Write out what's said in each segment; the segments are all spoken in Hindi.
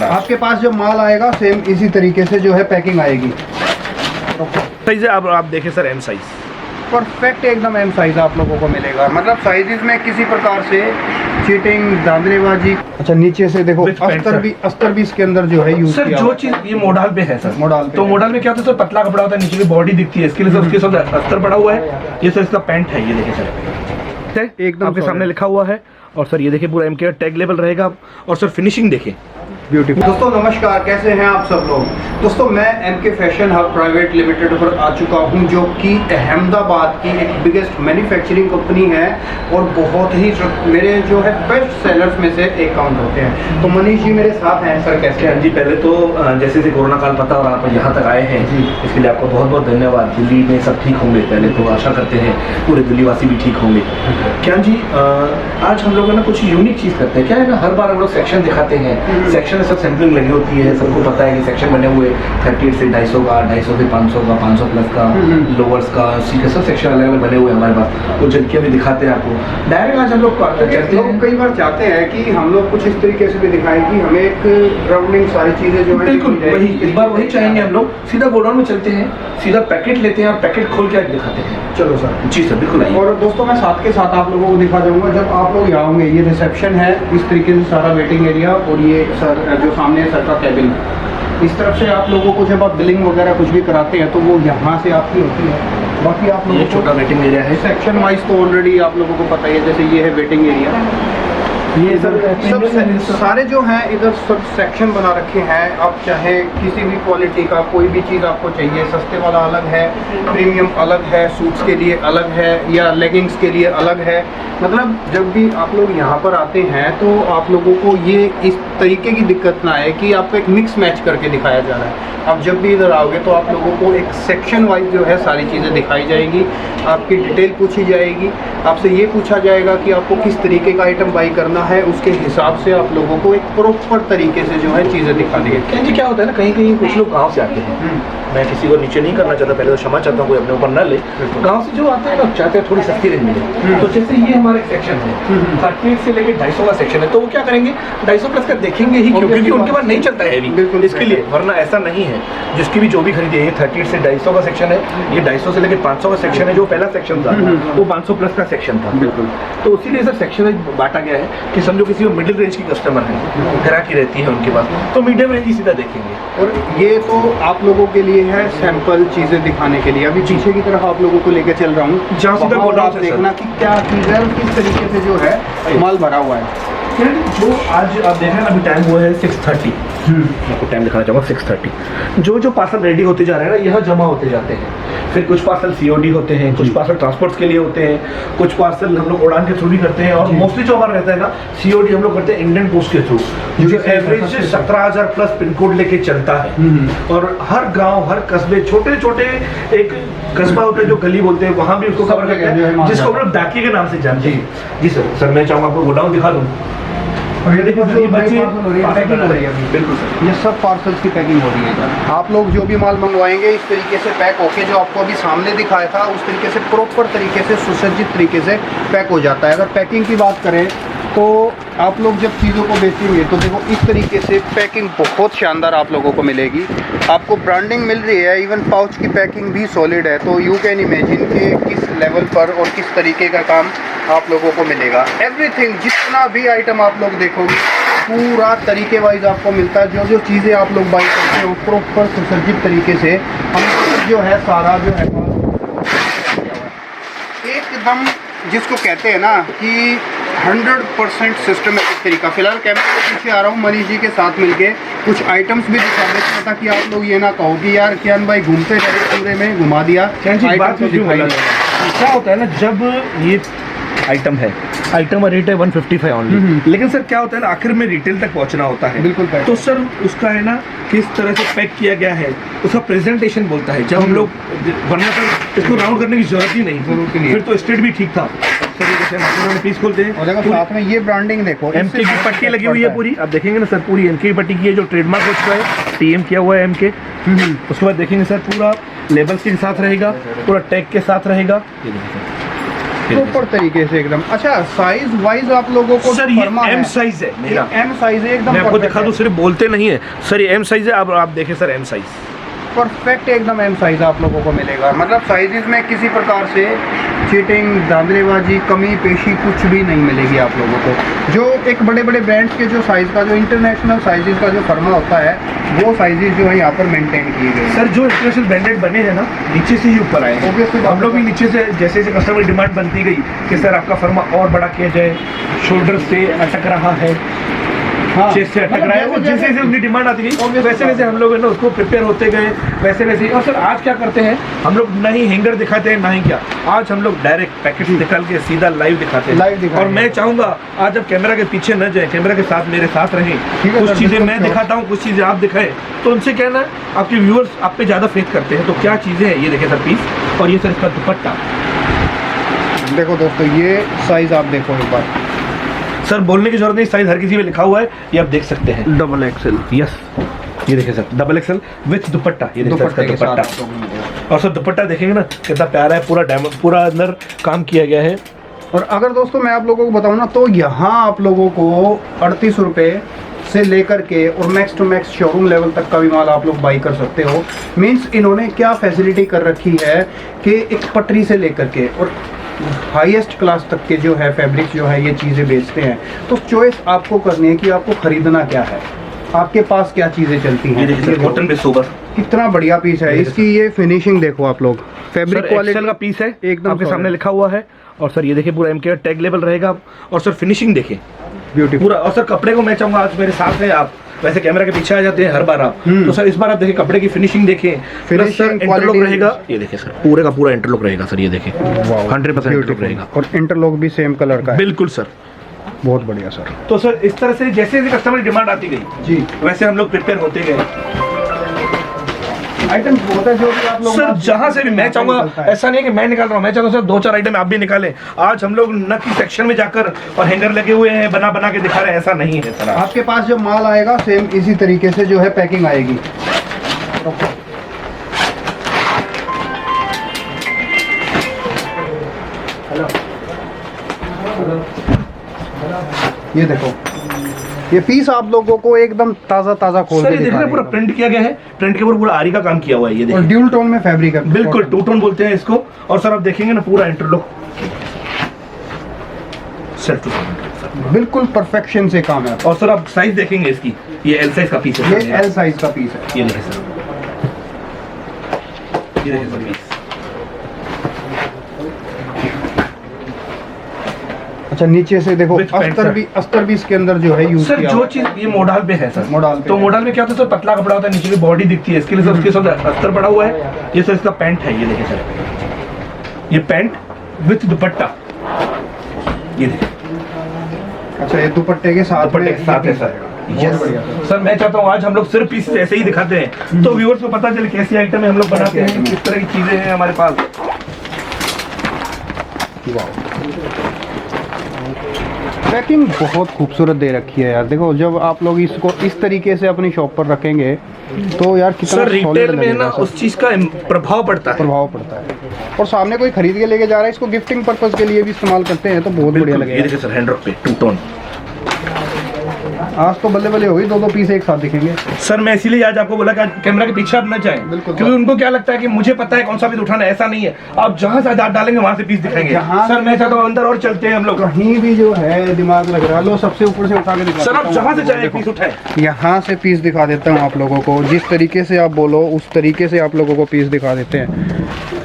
महाराष्ट्र। आपके पास जब माल आएगा सेम इसी तरीके से जो है पैकिंग आएगी। साइज है आप देखें सर, एम साइज परफेक्ट एकदम एम साइज आप लोगों को मिलेगा, मतलब साइजेस में किसी प्रकार से चीटिंग धांधलेबाजी। अच्छा नीचे से देखो अस्तर भी इसके अंदर जो है यूज सर किया। जो चीज ये मॉडल पे है सर, मॉडल पे तो मॉडल में क्या होता है सर, पतला कपड़ा होता है, नीचे की बॉडी दिखती है, इसके लिए सर उसके साथ अस्तर पड़ा हुआ है। ये सर इसका पैंट है, ये देखिए सर एकदम आपके सामने लिखा हुआ है। और सर ये देखिए पूरा एम के टैग लेवल रहेगा। और सर फिनिशिंग देखिए ब्यूटीफुल। दोस्तों नमस्कार, कैसे हैं आप सब लोग। दोस्तों मैं M K fashion hub private limited पर आ चुका हूं, जो कि अहमदाबाद की एक बिगेस्ट मैन्युफैक्चरिंग कंपनी है और बहुत ही मेरे जो है बेस्ट सेलर्स में से एक काउंट होते हैं। तो मनीष जी मेरे साथ हैं। सर कैसे हैं जी? पहले तो जैसे से कोरोना काल पता और आप यहाँ तक आए हैं जी, इसके लिए आपको बहुत बहुत धन्यवाद। दिल्ली में सब ठीक होंगे, पहले तो आशा करते हैं पूरे दिल्ली वासी भी ठीक होंगे। क्या जी आज हम लोग ना कुछ यूनिक चीज़ करते हैं। क्या है ना, हर बार हम लोग सेक्शन दिखाते हैं, सेक्शन में सब सैम्पलिंग लगी होती है, सबको पता है कि सेक्शन बने हुए 38 से 250 का, 250 से 500 का, 500 प्लस का, लोअर्स का, सी के सब सेक्शन अलग अलग बने हुए हैं हमारे पास। वो झलकियाँ भी दिखाते हैं आपको। डायरेक्ट आज हम लोग चलते हैं। कई बार चाहते हैं कि हम लोग कुछ इस तरीके से भी दिखाएं कि हमें एक ग्राउंडिंग सारी चीजें जो है बिल्कुल वही, इस बार वही चाहेंगे हम लोग। सीधा गोडाउन में चलते हैं, सीधा पैकेट लेते हैं और पैकेट खोल के दिखाते हैं। चलो सर। जी सर बिल्कुल आइए। और दोस्तों मैं साथ के साथ आप लोगों को दिखा दूंगा, जब आप लोग यहाँ होंगे, ये रिसेप्शन है, इस तरीके से सारा वेटिंग एरिया, और ये सर जो सामने सर का कैबिन, इस तरफ से आप लोगों को जब आप बिलिंग वगैरह कुछ भी कराते हैं तो वो यहाँ से आपकी होती है। बाकी आप लोगों ये छोटा वेटिंग एरिया है। सेक्शन वाइज तो ऑलरेडी आप लोगों को पता ही है, जैसे ये है वेटिंग एरिया। ये सब सारे जो हैं इधर सब सेक्शन बना रखे हैं। आप चाहे किसी भी क्वालिटी का कोई भी चीज़ आपको चाहिए, सस्ते वाला अलग है, प्रीमियम अलग है, सूट्स के लिए अलग है, या लेगिंग्स के लिए अलग है। मतलब जब भी आप लोग यहाँ पर आते हैं तो आप लोगों को ये इस तरीके की दिक्कत ना आए कि आपको एक मिक्स मैच करके दिखाया जा रहा है। आप जब भी इधर आओगे तो आप लोगों को एक सेक्शन वाइज जो है सारी चीज़ें दिखाई जाएगी, आपकी डिटेल पूछी जाएगी, आपसे ये पूछा जाएगा कि आपको किस तरीके का आइटम बाई करना है, उसके हिसाब से आप लोगों को एक प्रॉपर तरीके से जो है चीज़ें दिखा दी है। जी क्या होता है ना, कहीं कहीं कुछ लोग गाँव से आते हैं, मैं किसी को नीचे नहीं करना चाहता, पहले तो क्षमा चाहता हूँ, कोई अपने ऊपर न ले। गाँव से जो आते हैं ना चाहते हैं थोड़ी सस्ती रेंज में। तो जैसे ये हमारे सेक्शन है 38 से लेके 250 का सेक्शन है, तो वो क्या करेंगे 250 प्लस का देखेंगे ही, क्योंकि उनके पास नहीं चलता है बिल्कुल इसके लिए, वरना ऐसा नहीं है। जिसकी भी जो भी खरीदी है, 38 से 250 का सेक्शन है, ये 250 से लेके 500 का सेक्शन है। जो पहला सेक्शन था वो 500 प्लस का सेक्शन था बिल्कुल। तो इसीलिए सर सेक्शन बांटा गया है कि समझो किसी मिडिल रेंज की कस्टमर है, ग्राहकी रहती है उनके पास, तो मीडियम रेंज ही सीधा देखेंगे। और ये तो आप लोगों के लिए है सैंपल चीज़ें दिखाने के लिए। अभी पीछे की तरफ आप लोगों को लेकर चल रहा हूँ, जहाँ से आप देखना कि क्या चीज़ है और किस तरीके से जो है माल भरा हुआ है। जो आज आप देख रहे हैं अभी टाइम हुआ है 6:30, आपको टाइम दिखाना चाहूँगा 6:30। जो पार्सल रेडी होते जा रहे हैं ना, यहाँ जमा होते जाते हैं। फिर कुछ पार्सल COD होते हैं, कुछ पार्सल ट्रांसपोर्ट्स के लिए होते हैं, कुछ पार्सल हम लोग उड़ान के थ्रू भी करते हैं, और मोस्टली जो हमारा रहता है ना COD हम लोग करते हैं इंडियन पोस्ट के थ्रू, जो एवरेज 17,000 प्लस पिन कोड लेके चलता है। और हर गाँव, हर कस्बे, छोटे छोटे एक कस्बा होता है जो गली बोलते हैं, वहाँ भी उसको कवर करते हैं, जिसको हम लोग डाकिए के नाम से जानते हैं। जी सर मैं चाहूँगा आपको गोडाउन दिखा दूँ। और ये देखो पैकिंग हो रही है अभी। बिल्कुल सर, ये सब पार्सल्स की पैकिंग हो रही है। आप लोग जो भी माल मंगवाएंगे इस तरीके से पैक होके, जो आपको अभी सामने दिखाया था उस तरीके से प्रॉपर तरीके से सुसज्जित तरीके से पैक हो जाता है। अगर पैकिंग की बात करें तो आप लोग जब चीज़ों को बेचेंगे तो देखो इस तरीके से पैकिंग बहुत शानदार आप लोगों को मिलेगी। आपको ब्रांडिंग मिल रही है, इवन पाउच की पैकिंग भी सॉलिड है। तो यू कैन इमेजिन कि किस लेवल पर और किस तरीके का काम आप लोगों को मिलेगा। एवरीथिंग, जितना भी आइटम आप लोग देखोगे पूरा तरीके वाइज आपको मिलता है। जो जो चीज़ें आप लोग बाई करते हैं वो प्रॉपर सुसज्जित तरीके से हम जो है सारा जो है एकदम, जिसको कहते हैं ना कि 100% सिस्टमेटिक तरीका। फिलहाल कैमरे के पीछे आ रहा हूँ, मनीष जी के साथ मिलके कुछ आइटम्स भी दिखा देते हैं ताकि आप लोग ये ना कहो कि यार कियान भाई घूमते रहे पूरे में घुमा दिया। क्या होता है ना, जब ये आइटम है, आइटम का रेट है 155 ऑनली, लेकिन सर क्या होता है ना, आखिर में रिटेल तक पहुंचना होता है। बिल्कुल। तो सर उसका है ना किस तरह से पैक किया गया है, उसका प्रेजेंटेशन बोलता है। जब हम लोग, वरना तो इसको राउंड करने की जरूरत ही नहीं, फिर तो स्टेट भी ठीक था। पीस खोलते हैं और देखो साथ में ये ब्रांडिंग देखो, MK की पट्टी लगी हुई है पूरी। आप देखेंगे ना सर, पूरी MK की पट्टी की है, जो ट्रेडमार्क हो चुका है, TM किया हुआ है MK। उसके बाद देखेंगे सर पूरा लेबल्स के साथ रहेगा, पूरा टैग के साथ रहेगा। ये देखिए सर, प्रॉपर तरीके से एकदम। अच्छा, साइज वाइज आप लोगों को सर ये एम साइज है मेरा, एम साइज है एकदम। मैं आपको दिखा दूं, सिर्फ बोलते नहीं है सर, ये एम साइज है। आप देखें सर, एम साइज परफेक्ट एकदम एम साइज आप लोगों को मिलेगा। मतलब साइजेस में किसी प्रकार से चीटिंग, धांधलेबाजी, कमी पेशी कुछ भी नहीं मिलेगी आप लोगों को। जो एक बड़े बड़े ब्रांड्स के जो साइज़ का, जो इंटरनेशनल साइजेस का जो फर्मा होता है, वो साइजेस जो है यहाँ पर मेंटेन किए गए। सर जो इंटरनेशनल ब्रांडेड बने हैं ना, नीचे से ही ऊपर आए हैं। हम लोग भी नीचे से, जैसे जैसे कस्टमर डिमांड बनती गई कि सर आपका फर्मा और बड़ा किया जाए, शोल्डर से अटक रहा है, चेस्ट से अटक रहा है, वो जैसे जैसे उनकी डिमांड आती गई वैसे वैसे हम लोग है ना उसको प्रिपेयर होते गए, वैसे वैसे। और सर आज क्या करते हैं हम लोग, ना ही हैंगर दिखाते हैं ना ही क्या, आज हम लोग डायरेक्ट पैकेट निकाल के सीधा लाइव दिखाते हैं। और मैं चाहूंगा आज अब कैमरा के पीछे न जाए, कैमरा के साथ मेरे साथ रहें, कुछ चीज़ें मैं दिखाता हूँ, कुछ चीज़ें आप दिखाएं, तो उनसे कहना है आपके व्यूअर्स आप पे ज़्यादा फेथ करते हैं। तो क्या चीज़ें हैं ये देखें सर पीस, और ये सर इसका दुपट्टा देखो दोस्तों, ये साइज आप देखो एक बार। सर बोलने की जरूरत नहीं, साइज हर किसी में लिखा हुआ है, ये आप देख सकते हैं। डबल एक्सेल, यस ये देखिए सर, डबल एक्सेल विथ दुपट्टा, ये देखिए सर दुपट्टा। और सर दुपट्टा देखेंगे ना कितना प्यारा है, पूरा डायमंड, पूरा अंदर काम किया गया है। और अगर दोस्तों मैं आप लोगों को बताऊं ना, तो यहाँ आप लोगों को 38 रुपये से लेकर के और max to max showroom level तक का भी माल आप लोग बाई कर सकते हो। मीन्स इन्होंने क्या फैसिलिटी कर रखी है कि एक पटरी से लेकर के और हाईएस्ट क्लास तक के जो है फैब्रिक्स जो है ये चीज़ें बेचते हैं। तो चॉइस आपको करनी है कि आपको खरीदना क्या है, आपके पास क्या चीज़ें चलती हैं। ये कॉटन पे सोबर कितना बढ़िया पीस है, इसकी ये फिनिशिंग देखो आप लोग, फैब्रिक क्वालिटी का पीस है एकदम आपके सामने लिखा हुआ है। और सर ये देखिए पूरा एमके टैग लेवल रहेगा। और सर फिनिशिंग देखिए ब्यूटीफुल पूरा। और सर कपड़े को मैं चाहूँगा, आज मेरे साथ हैं आप, वैसे कैमरा के पीछे आ जाते हैं हर बार आप, तो सर इस बार आप देखिए कपड़े की फिनिशिंग देखें, प्लस सर इंटरलॉक रहेगा, ये देखिए सर पूरे का पूरा इंटरलॉक रहेगा सर, ये देखिए 100% इंटरलॉक रहेगा। और इंटरलॉक भी सेम कलर का है। बिल्कुल सर, बहुत बढ़िया सर। तो सर इस तरह से जैसे जैसे कस्टमर की डिमांड आती गई जी, वैसे हम लोग प्रिपेयर होते गए। आइटम बहुत है जो भी आप लोग सर जहां से भी मैं चाहूंगा, ऐसा नहीं है कि मैं निकाल रहा हूं, मैं चाहूंगा सर 2-4 आइटम आप भी निकालें। आज हम लोग न कि सेक्शन में जाकर और हैंगर लगे हुए हैं बना बना के दिखा रहे हैं, ऐसा नहीं है सर। आपके पास जब माल आएगा सेम इसी तरीके से जो है पैकिंग आएगी। ये देखो, ये पीस आप लोगों को एकदम ताजा ताजा खोल के दिखा रहे हैं। पूरा प्रिंट किया गया है, प्रिंट के ऊपर पूरा आरी का काम किया हुआ है, ये देखिए। और ड्यूल टोन में फैब्रिक है, बिल्कुल टू टोन बोलते हैं इसको। और सर आप देखेंगे ना पूरा इंटरलॉक सर टू बिल्कुल परफेक्शन से काम है। और सर आप साइज देखेंगे इसकी, ये एल साइज का पीस है, ये एल साइज का पीस है। ये देखिए सर, ये देखिए सर पीस। अच्छा नीचे से देखो, अस्तर भी इसके अंदर जो है यूज सर किया जो चीज ये मॉडल पे है सर, मॉडल पे तो मॉडल में क्या होता है सर, पतला कपड़ा होता है, नीचे की बॉडी दिखती है, इसके लिए सर उसके साथ अस्तर पड़ा हुआ है। ये सर इसका पैंट है, ये देखिए सर, ये पैंट विथ दुपट्टा, ये देखिए। अच्छा ये दुपट्टे के साथ है सर। बहुत बढ़िया सर मैं चाहता हूँ आज हम लोग सिर्फ पीस ऐसे ही दिखाते हैं, तो व्यूअर्स को पता चले कैसी आइटम है हम लोग बनाते हैं, किस तरह की चीजें हैं हमारे पास। पैकिंग बहुत खूबसूरत दे रखी है यार। देखो जब आप लोग इसको इस तरीके से अपनी शॉप पर रखेंगे तो यार कितना सर रिटेल में ना उस चीज का प्रभाव पड़ता है, और सामने कोई खरीद के लेके जा रहा है, इसको गिफ्टिंग पर्पस के लिए भी इस्तेमाल करते हैं तो बहुत बढ़िया लगेगा। ये देखिए सर हैंड पे टू टोन, आज तो बल्ले बल्ले हो गई, 2-2 पीस एक साथ दिखेंगे। सर मैं इसीलिए आज आपको बोला कि कैमरा के पीछे आप न जाएं, क्योंकि उनको क्या लगता है कि मुझे पता है कौन सा पीस उठाना है, ऐसा नहीं है। आप जहां से हाथ डालेंगे वहां से पीस दिखाएंगे। सर मैं चाहता हूँ अंदर और चलते हैं हम लोग, कहीं भी जो है दिमाग लग रहा है, लो सबसे ऊपर से उठा के दिखा। सर आप जहां से चाहे पीस उठाए, यहाँ से पीस दिखा देता हूँ आप लोगों को, जिस तरीके से आप बोलो उस तरीके से आप लोगों को पीस दिखा देते हैं।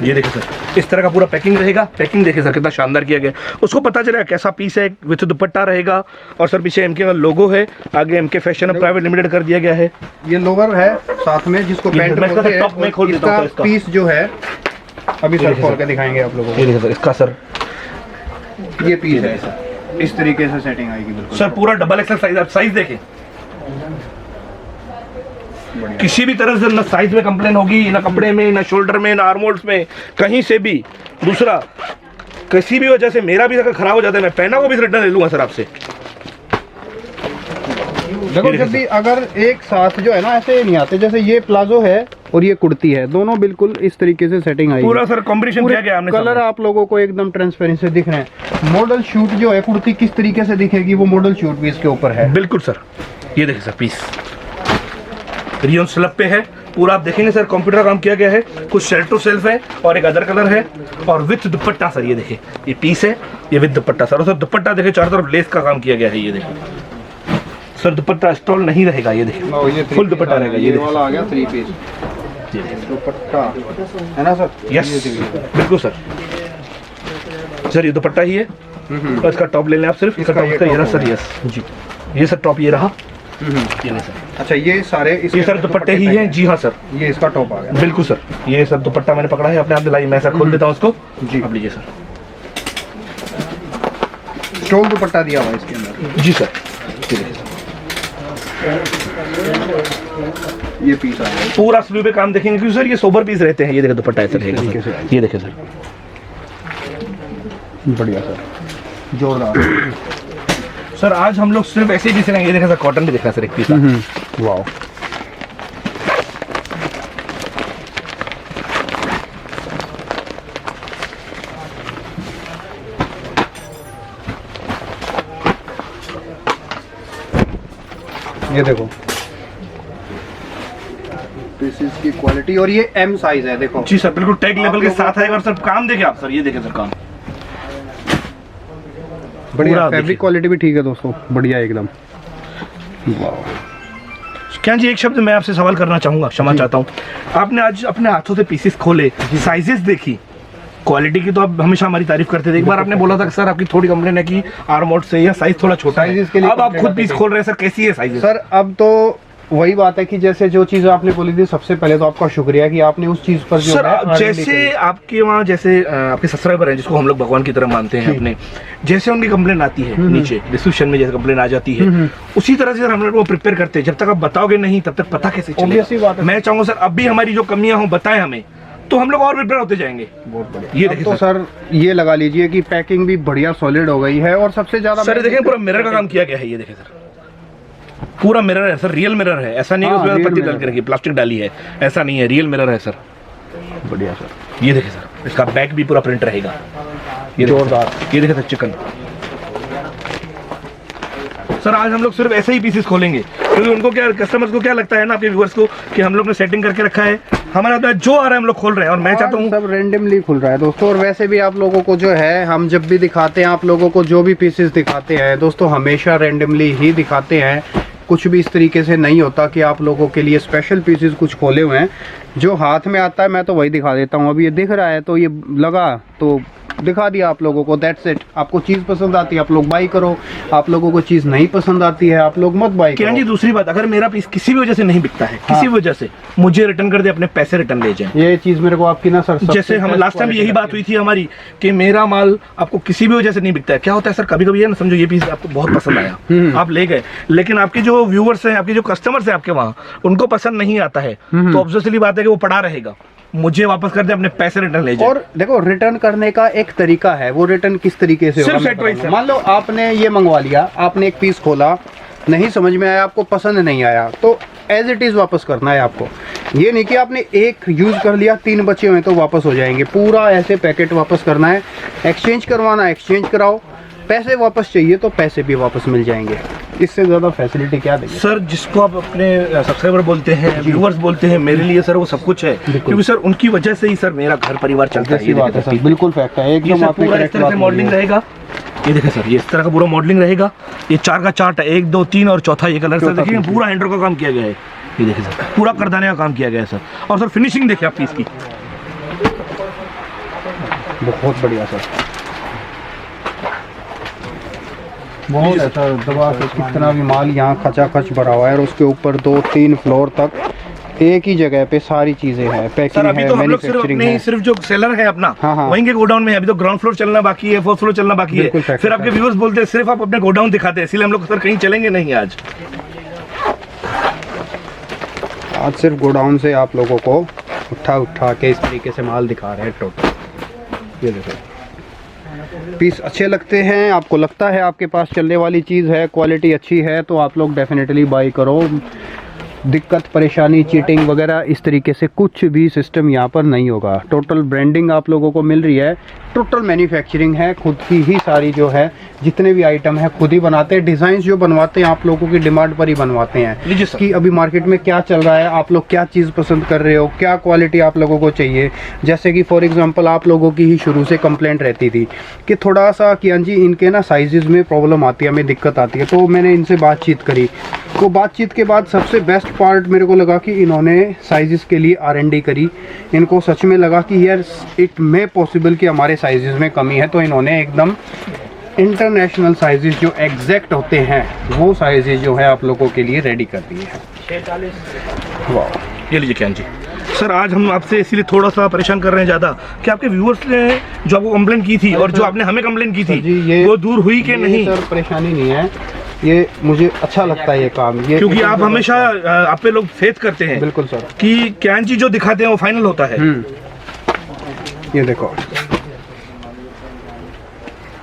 ये देखिए सर इस तरह का पूरा पैकिंग रहेगा। पैकिंग देखिए सर कितना शानदार किया गया, उसको पता चलेगा कैसा पीस है, विथ दुपट्टा रहेगा। और सर पीछे एमके का लोगो है, आगे एमके फैशन प्राइवेट लिमिटेड कर दिया गया है। ये लोवर है साथ में जिसको पैंट बोलते हैं। इसका पीस जो है अभी सर खोल के दिखाएंगे आप लोगों को। ये देखिए सर इसका सर ये पीस है, इस तरीके से सेटिंग आएगी बिल्कुल। सर पूरा डबल एक्सल साइज, आप साइज देखें, किसी भी तरह से ना साइज में कंप्लेन होगी, ना कपड़े में, ना शोल्डर में, ना आर्मोल्ड्स में, कहीं से भी। दूसरा किसी भी वजह से मेरा भी अगर खराब हो जाता है, मैं पहना वो भी रिटर्न ले लूंगा सर आपसे। देखो जब भी अगर एक साथ जो है ना ऐसे नहीं आते, जैसे ये प्लाजो है और ये कुर्ती है, दोनों बिल्कुल इस तरीके से सेटिंग आई पूरा सर कॉम्बिनेशन किया गया हमने, कलर आप लोगों को एकदम ट्रांसपेरेंट से दिख रहे हैं। मॉडल शूट जो है कुर्ती किस तरीके से दिखेगी वो मॉडल शूट भी इसके ऊपर है। बिल्कुल सर, ये देखिए सर पीस रियोन स्लब पे है पूरा, आप देखेंगे सर कंप्यूटर काम किया गया है, कुछ सेल्फ टू सेल्फ है और एक अदर कलर है और विथ दुपट्टा सर। ये देखिए ये पीस है, ये विथ दुपट्टा सर। और सर दुपट्टा देखिए चारों तरफ लेस का काम किया गया है। ये देखिए सर दुपट्टा स्टॉल नहीं रहेगा, ये देखिए फुल दुपट्टा रहेगा। ये वाला आ गया 3 पीस दुपट्टा है ना सर? यस बिल्कुल सर। सर ये दुपट्टा ही है और इसका टॉप ले लें आप, सिर्फ इसका टॉप ये रहा सर। यस जी, ये सर टॉप ये रहा, ये नहीं सर। अच्छा ये सारे ये सर दुपट्टे ही हैं जी हाँ सर। ये इसका टॉप आ गया बिल्कुल सर। ये सर दुपट्टा मैंने पकड़ा है अपने आप दिलाई, मैं ऐसा खोल देता हूँ उसको जी। अब लीजिए सर, स्टोल दुपट्टा दिया हुआ है इसके अंदर जी सर। ये पीस आ गया पूरा स्लीव पे काम देखेंगे क्योंकि सर ये सोबर पीस रहते हैं। ये देखिए दुपट्टा ऐसा रहेगा सर, ये देखिए सर बढ़िया सर, जोरदार। सर आज हम लोग सिर्फ ऐसे ही पीस रहेंगे। ये देखिए सर कॉटन भी दिख रहा है सर एक पीस। वाह ये देखो पीसेस की क्वालिटी, और ये एम साइज है देखो जी सर, बिल्कुल टैग लेवल के साथ आएगा। और सर काम देखिए आप सर, ये देखिए सर काम बढ़िया, फैब्रिक क्वालिटी भी ठीक है दोस्तों, बढ़िया एकदम। क्या जी एक शब्द मैं आपसे सवाल करना चाहूंगा, क्षमा चाहता हूँ। आपने आज अपने हाथों से पीसेस खोले, साइजेस देखी, क्वालिटी की तो आप हमेशा हमारी तारीफ करते थे। एक बार आपने बोला था कि सर आपकी थोड़ी कंप्लेन है कि आर्मोड से या साइज थोड़ा छोटा है, अब आप खुद पीस खोल रहे हैं सर, कैसी है साइज? सर अब तो वही बात है कि जैसे जो चीज आपने बोली थी, सबसे पहले तो आपका शुक्रिया कि आपने उस चीज पर जो सर है जैसे आपके वहाँ जैसे आपके सब्सक्राइबर हैं जिसको हम लोग भगवान की तरह मानते हैं अपने, जैसे उनकी कंप्लेन आती है नीचे डिस्क्रिप्शन में जैसे कंप्लेन आ जाती है, उसी तरह से हम लोग वो प्रिपेयर करते हैं। जब तक आप बताओगे नहीं तब तक पता कैसे चलेगा? मैं चाहूंगा सर अब भी हमारी जो कमियां हो बताएं हमें, तो हम लोग और प्रिपेयर होते जाएंगे। बहुत बढ़िया। ये देखिए तो सर ये लगा लीजिए कि पैकिंग भी बढ़िया सॉलिड हो गई है, और सबसे ज्यादा सर देखिए पूरा मिरर का काम किया गया है। ये देखिए सर पूरा मिरर है सर, रियल मिरर है, ऐसा नहीं है उसमें पट्टी डाल के रखी प्लास्टिक डाली है, ऐसा नहीं है, रियल मिरर है सर। बढ़िया सर। ये देखिए सर इसका बैक भी पूरा प्रिंट रहेगा, ये जोरदार। ये देखिए सर चिकन। सर आज हम लोग सिर्फ ऐसे ही पीसेस खोलेंगे क्योंकि उनको क्या, कस्टमर्स को क्या लगता है ना, आपके व्यूअर्स को, कि हम लोग ने सेटिंग करके रखा है, हमारे हाथ में जो आ रहा है हम लोग खोल रहे हैं। और मैं चाहता हूँ सब रेंडमली खुल रहा है दोस्तों। और वैसे भी आप लोगों को जो है, हम जब भी दिखाते हैं आप लोगों को जो भी पीसेस दिखाते हैं दोस्तों, हमेशा रेंडमली ही दिखाते हैं। कुछ भी इस तरीके से नहीं होता कि आप लोगों के लिए स्पेशल पीसेस कुछ खोले हुए हैं। जो हाथ में आता है मैं तो वही दिखा देता हूँ। अभी ये दिख रहा है तो ये लगा तो दिखा दिया आप लोगों को, दैट्स इट। आपको चीज़ पसंद आती है आप लोग बाई करो, आप लोगों को चीज़ नहीं पसंद आती है आप लोग मत बाई करो। जी दूसरी बात, अगर मेरा पीस किसी भी वजह से नहीं बिकता है, किसी भी वजह से, मुझे रिटर्न कर दे, अपने पैसे रिटर्न ले जाए। ये चीज़ मेरे को आपकी ना सर, जैसे हम लास्ट टाइम यही बात हुई थी हमारी कि मेरा माल आपको किसी भी वजह से नहीं बिकता है। क्या होता है सर, कभी कभी है ना, समझो ये पीस आपको बहुत पसंद आया, आप ले गए, लेकिन आपके जो व्यूअर्स हैं, आपके जो कस्टमर्स हैं आपके वहाँ, उनको पसंद नहीं आता है, तो ऑब्वियसली बात है कि वो पड़ा रहेगा। मुझे वापस कर दे, अपने पैसे रिटर्न ले जाए। और देखो रिटर्न करने का एक तरीका है, वो रिटर्न किस तरीके से होगा। मान लो आपने ये मंगवा लिया, आपने एक पीस खोला, नहीं समझ में आया, आपको पसंद नहीं आया, तो एज इट इज वापस करना है आपको। ये नहीं कि आपने एक यूज कर लिया, 3 बचे हुए तो वापस हो जाएंगे। पूरा ऐसे पैकेट वापस करना है। एक्सचेंज करवाना है एक्सचेंज कराओ, पैसे वापस चाहिए तो पैसे भी वापस मिल जाएंगे। इससे ज़्यादा फैसिलिटी क्या देंगे सर? जिसको आप अपने सब्सक्राइबर बोलते हैं, व्यूअर्स बोलते हैं, मेरे लिए सर वो सब कुछ है, क्योंकि सर उनकी वजह से ही सर मेरा घर परिवार चलता है। ये बात है सर, बिल्कुल फैक्ट है एकदम। आपने पूरा इस तरह से मॉडलिंग रहेगा। ये देखिए सर, ये इस तरह का पूरा मॉडलिंग रहेगा। ये 4 का चार्ट है, 1 2 3 और चौथा ये कलर सर देखिए, पूरा हैंडर का काम किया गया है। ये देखिए सर पूरा करदाने का काम किया गया है सर। और सर फिनिशिंग देखिए आप पीस की, बहुत बढ़िया सर, बहुत ऐसा दबा के कितना भी माल यहाँ खचाखच भरा हुआ है, और उसके ऊपर 2-3 फ्लोर तक एक ही जगह पे सारी चीजें हैं। पैकिंग है, मैन्युफैक्चरिंग है। सिर्फ जो सेलर है अपना, वहीं के गोडाउन में है। अभी तो ग्राउंड फ्लोर चलना बाकी है, 4th फ्लोर चलना बाकी है। फिर आपके व्यूअर्स बोलते हैं सिर्फ आप अपने गोडाउन दिखाते हैं, इसलिए हम लोग सर कहीं चलेंगे नहीं आज सिर्फ गोडाउन से आप लोगों को उठा के इस तरीके से माल दिखा रहे हैं टोटल। ये देखो पीस अच्छे लगते हैं, आपको लगता है आपके पास चलने वाली चीज़ है, क्वालिटी अच्छी है, तो आप लोग डेफिनेटली बाई करो। दिक्कत परेशानी चीटिंग वगैरह इस तरीके से कुछ भी सिस्टम यहाँ पर नहीं होगा। टोटल ब्रांडिंग आप लोगों को मिल रही है, टोटल मैन्युफैक्चरिंग है, खुद की ही सारी जो है जितने भी आइटम है खुद ही बनाते हैं। डिज़ाइन जो बनवाते हैं आप लोगों की डिमांड पर ही बनवाते हैं कि अभी मार्केट में क्या चल रहा है, आप लोग क्या चीज़ पसंद कर रहे हो, क्या क्वालिटी आप लोगों को चाहिए। जैसे कि फॉर एग्जांपल आप लोगों की ही शुरू से कंप्लेंट रहती थी कि थोड़ा सा कियान जी इनके ना साइजेस में प्रॉब्लम आती है, हमें दिक्कत आती है। तो मैंने इनसे बातचीत करी, तो बातचीत के बाद सबसे बेस्ट पार्ट मेरे को लगा कि इन्होंने साइजेस के लिए R&D करी। इनको सच में लगा कि यार इट मे पॉसिबल कि हमारे साइजेस में कमी है, तो इन्होंने एकदम इंटरनेशनल साइजेस जो एग्जैक्ट होते हैं वो साइजेस जो है आप लोगों के लिए रेडी कर दिए हैं। वाह, ये लीजिए कियान जी। सर आज हम आपसे इसीलिए थोड़ा सा परेशान कर रहे हैं ज़्यादा कि आपके व्यूअर्स ने जो आपको कंप्लेंट की थी और जो आपने हमें कंप्लेंट की थी वो दूर हुई कि नहीं? सर परेशानी नहीं है, ये मुझे अच्छा लगता है ये काम, ये क्योंकि आप हमेशा आप पे लोग फेथ करते हैं। बिल्कुल सर, कि कियान जी जो दिखाते हैं वो फाइनल होता है। ये देखो,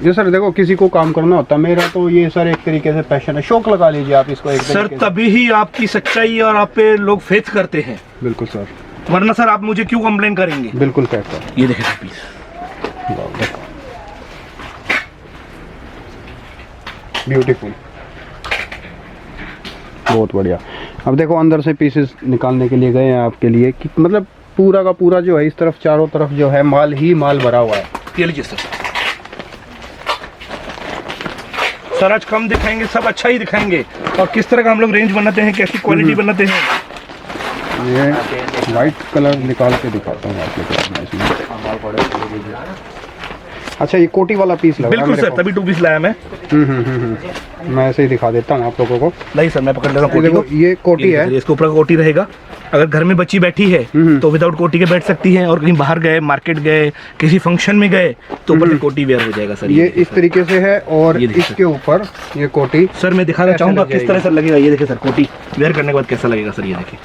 ये सर देखो किसी को काम करना होता है, मेरा तो ये सर एक तरीके से पैशन है, शौक लगा लीजिए आप इसको एक सर। तभी ही आपकी सच्चाई और आप पे लोग फेथ करते हैं। बिल्कुल सर, वरना सर आप मुझे क्यों कंप्लेन करेंगे? बिल्कुल सर। ये देखें सर पीस, ब्यूटीफुल, बहुत बढ़िया। अब देखो अंदर से पीसेस निकालने के लिए गए हैं आपके लिए कि मतलब पूरा का पूरा जो है इस तरफ चारों तरफ जो है माल ही माल भरा हुआ है। ये लीजिए सर। सर आज कम दिखाएंगे, सब अच्छा ही दिखाएंगे। और किस तरह का हम लोग रेंज बनाते हैं, कैसी क्वालिटी बनाते हैं। ये वाइट कलर निकाल के दिखाता हूँ आपके इसमें। अच्छा, ये कोटी वाला पीस लगा। बिल्कुल सर, तभी 2 पीस लाया मैं। मैं ऐसे ही दिखा देता हूँ आप लोगों को। नहीं सर, मैं पकड़ लेता हूँ कोटी को। ये कोटी है, इसके ऊपर का कोटी रहेगा। अगर घर में बच्ची बैठी है तो विदाउट कोटी के बैठ सकती है, और कहीं बाहर गए, मार्केट गए, किसी फंक्शन में गए तो ऊपर से कोटी वेयर हो जाएगा सर। ये इस तरीके से है, और इसके ऊपर ये कोटी सर मैं दिखाना चाहूँगा किस तरह सर लगेगा। ये देखिए सर, कोटी वेयर करने के बाद कैसा लगेगा सर। ये देखिए,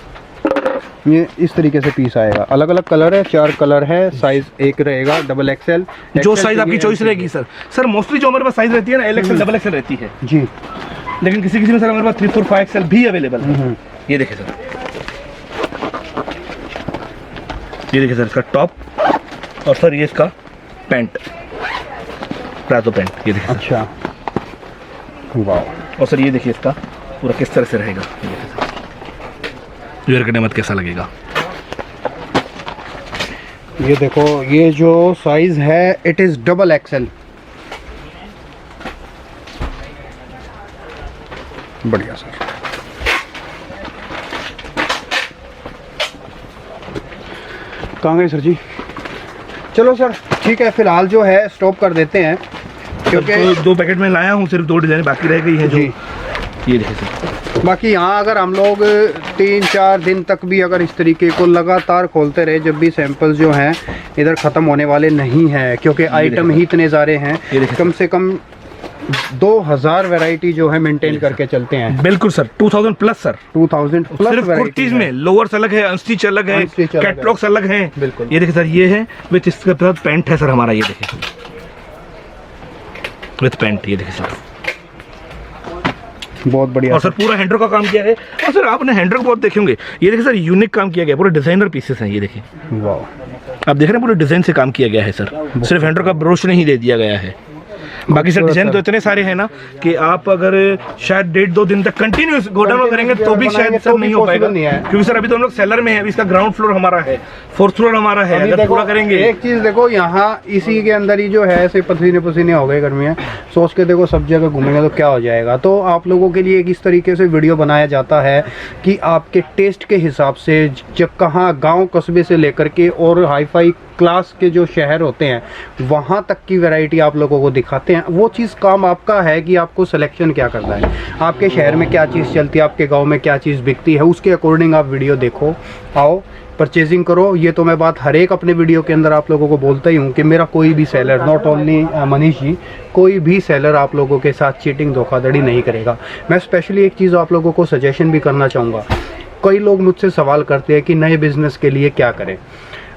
ये इस तरीके से पीस आएगा। अलग अलग कलर है, 4 कलर है, साइज एक रहेगा XXL, जो साइज आपकी चॉइस रहेगी सर। सर मोस्टली जो हमारे पास साइज रहती है ना LXL XXL रहती है जी, लेकिन किसी किसी में सर हमारे पास 3, 4, 5 XL भी अवेलेबल है। ये देखिए सर, ये देखिए सर इसका टॉप, और सर ये इसका पैंट, प्लाजो पैंट। ये देखिए। अच्छा, वाह। और सर ये देखिए इसका पूरा किस तरह से रहेगा। ये देखिए सर, वेयर करने मत कैसा लगेगा। ये देखो, ये जो साइज है इट इज XXL। बढ़िया सर। कहाँ गए सर जी? चलो सर ठीक है, फिलहाल जो है स्टॉप कर देते हैं, क्योंकि 2 पैकेट में लाया हूँ, सिर्फ 2 डिजाइन बाकी रह गई है जो। ये देखिए सर, बाकी यहाँ अगर हम लोग 3-4 दिन तक भी अगर इस तरीके को लगातार खोलते रहे, जब भी सैंपल जो हैं इधर ख़त्म होने वाले नहीं हैं, क्योंकि आइटम ही इतने सारे हैं। कम से कम 2000 वैरायटी जो है मेंटेन करके चलते हैं। बिल्कुल सर, 2000 प्लस सर, 2000 प्लस सिर्फ कुर्तीज में। लोअर्स अलग है, अनस्टिच अलग है, कैटलॉग्स अलग हैं। बिल्कुल। ये देखिए सर, ये है विथ इसके साथ पैंट है सर हमारा। ये देखिए विथ पैंट, ये देखिए सर, बहुत बढ़िया। और सर पूरा हैंडर का काम किया है। और सर आपने हैंडर को बहुत देखेंगे, ये देखिए सर यूनिक काम किया गया, पूरे डिजाइनर पीसेस हैं। ये देखिए, वाह, आप देख रहे हैं पूरे डिजाइन से काम किया गया है सर। सिर्फ हैंडर का ब्रोश नहीं दे दिया गया है। बाकी सर डिजाइन तो इतने सारे हैं ना कि आप अगर शायद 1.5-2 दिन तक कंटिन्यूस गोडाउन में करेंगे तो भी शायद सर नहीं हो पाएगा, क्योंकि सर अभी तो हम लोग सेलर में है। अभी इसका ग्राउंड फ्लोर हमारा है, 4th फ्लोर हमारा है। अगर पूरा करेंगे, एक चीज देखो, यहाँ इसी के अंदर ही जो है ऐसे पसीने पसीने हो गए गर्मी में, सोच के देखो सब जगह घूमेंगे तो क्या हो जाएगा। तो आप लोगों के लिए इस तरीके से वीडियो बनाया जाता है कि आपके टेस्ट के हिसाब से, जब कहाँ गाँव कस्बे से लेकर के और हाईफाई क्लास के जो शहर होते हैं वहाँ तक की वैरायटी आप लोगों को दिखाते हैं। वो चीज़ काम आपका है कि आपको सिलेक्शन क्या करना है, आपके शहर में क्या चीज़ चलती है, आपके गांव में क्या चीज़ बिकती है, उसके अकॉर्डिंग आप वीडियो देखो, आओ परचेजिंग करो। ये तो मैं बात हर एक अपने वीडियो के अंदर आप लोगों को बोलता ही हूँ कि मेरा कोई भी seller, not only Manish ji, कोई भी सेलर आप लोगों के साथ चीटिंग धोखाधड़ी नहीं करेगा। मैं स्पेशली एक चीज़ आप लोगों को सजेशन भी करना चाहूँगा। कई लोग मुझसे सवाल करते हैं कि नए बिजनेस के लिए क्या करें।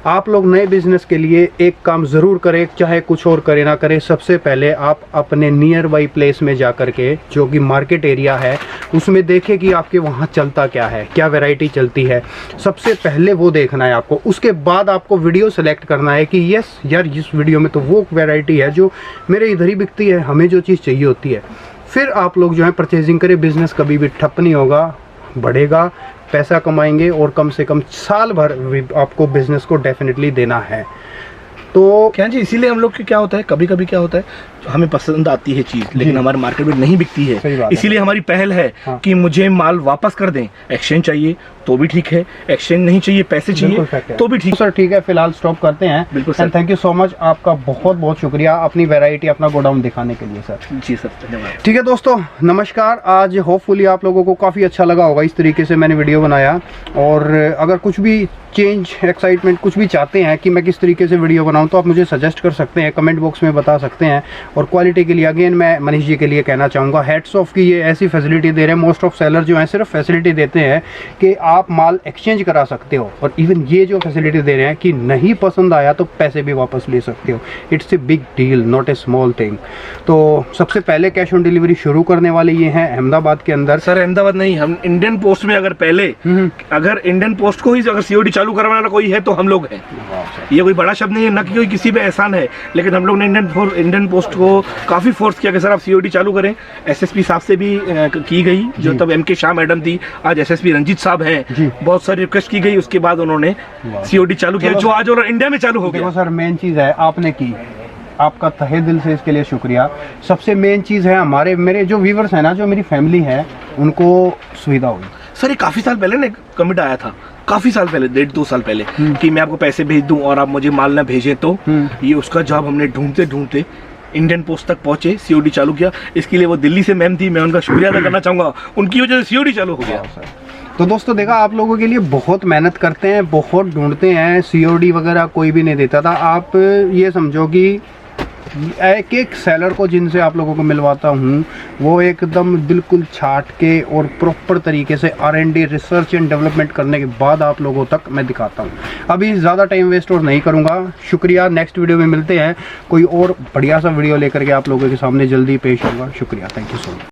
आप लोग नए बिजनेस के लिए एक काम ज़रूर करें, चाहे कुछ और करें ना करें, सबसे पहले आप अपने नियर बाई प्लेस में जा कर के, जो कि मार्केट एरिया है, उसमें देखें कि आपके वहाँ चलता क्या है, क्या वैरायटी चलती है। सबसे पहले वो देखना है आपको। उसके बाद आपको वीडियो सेलेक्ट करना है कि यस यार, इस वीडियो में तो वो वैरायटी है जो मेरे इधर ही बिकती है, हमें जो चीज़ चाहिए होती है। फिर आप लोग जो है परचेजिंग करें। बिजनेस कभी भी ठप नहीं होगा, बढ़ेगा, पैसा कमाएंगे और कम से कम साल भर आपको बिजनेस को डेफिनेटली देना है। तो क्या जी, इसीलिए हम लोग के क्या होता है, कभी कभी क्या होता है, हमें पसंद आती है चीज़ लेकिन हमारे मार्केट में नहीं बिकती सही है। बात है। इसीलिए हमारी पहल है कि मुझे माल वापस कर दें। एक्सचेंज चाहिए तो भी ठीक है, एक्सचेंज नहीं चाहिए, पैसे चाहिए तो भी ठीक। सर ठीक है, फिलहाल स्टॉप करते हैं। बिल्कुल sir. Thank you so much, आपका बहुत बहुत शुक्रिया अपनी वैरायटी, अपना गोडाउन दिखाने के लिए सर। जी सर, धन्यवाद। ठीक है दोस्तों, नमस्कार। आज होपफुली आप लोगों को काफ़ी अच्छा लगा होगा इस तरीके से मैंने वीडियो बनाया। और अगर कुछ भी चेंज, एक्साइटमेंट कुछ भी चाहते हैं कि मैं किस तरीके से वीडियो बनाऊं, तो आप मुझे सजेस्ट कर सकते हैं, कमेंट बॉक्स में बता सकते हैं। और क्वालिटी के लिए अगेन मैं मनीष जी के लिए कहना चाहूँगा, हैट्स ऑफ की ये ऐसी फैसिलिटी दे रहे हैं। मोस्ट ऑफ सेलर जो हैं सिर्फ फैसिलिटी देते हैं कि आप माल एक्सचेंज करा सकते हो, और इवन ये जो फैसिलिटी दे रहे हैं कि नहीं पसंद आया तो पैसे भी वापस ले सकते हो। It's a big deal, not a small thing. तो सबसे पहले कैश ऑन डिलीवरी शुरू करने वाले ये हैं अहमदाबाद के अंदर। सर अहमदाबाद नहीं, हम इंडियन पोस्ट में, अगर पहले अगर इंडियन पोस्ट को ही अगर सीओडी चालू करवाना कोई है तो हम लोग हैं। ये कोई बड़ा शब्द नहीं है, न कि कोई किसी पे एहसान है, लेकिन हम लोग ने इंडियन पोस्ट को काफ़ी फोर्स किया कि सर आप सीओडी चालू करें। एसएसपी साहब से भी की गई, जो तब एमके शाह मैडम थी, आज एसएसपी रंजीत साहब हैं, बहुत सारी रिक्वेस्ट की गई, उसके बाद उन्होंने सीओडी चालू किया, जो आज और इंडिया में चालू हो गया। देखो सर, मेन चीज़ है आपने की, आपका तहे दिल से इसके लिए शुक्रिया। सबसे मेन चीज़ है मेरे जो व्यूवर्स हैं ना, जो मेरी फैमिली है, उनको सुविधा होगी। सर ये काफ़ी साल पहले ना कमिट आया था, काफ़ी साल पहले, 1.5-2 साल पहले, कि मैं आपको पैसे भेज दूं और आप मुझे माल ना भेजें। तो ये उसका जॉब हमने ढूंढते ढूंढते इंडियन पोस्ट तक पहुंचे, सीओडी चालू किया। इसके लिए वो दिल्ली से मैम थी, मैं उनका शुक्रिया अदा करना चाहूँगा, उनकी वजह से सीओडी चालू हो गया। तो दोस्तों देखा, आप लोगों के लिए बहुत मेहनत करते हैं, बहुत ढूंढते हैं। सीओडी वगैरह कोई भी नहीं देता था। आप ये समझो कि एक एक सेलर को जिनसे आप लोगों को मिलवाता हूँ, वो एकदम बिल्कुल छाट के और प्रॉपर तरीके से R&D, रिसर्च एंड डेवलपमेंट करने के बाद आप लोगों तक मैं दिखाता हूँ। अभी ज़्यादा टाइम वेस्ट और नहीं करूँगा। शुक्रिया, नेक्स्ट वीडियो में मिलते हैं। कोई और बढ़िया सा वीडियो लेकर के आप लोगों के सामने जल्दी पेश होगा। शुक्रिया, थैंक यू सो मच।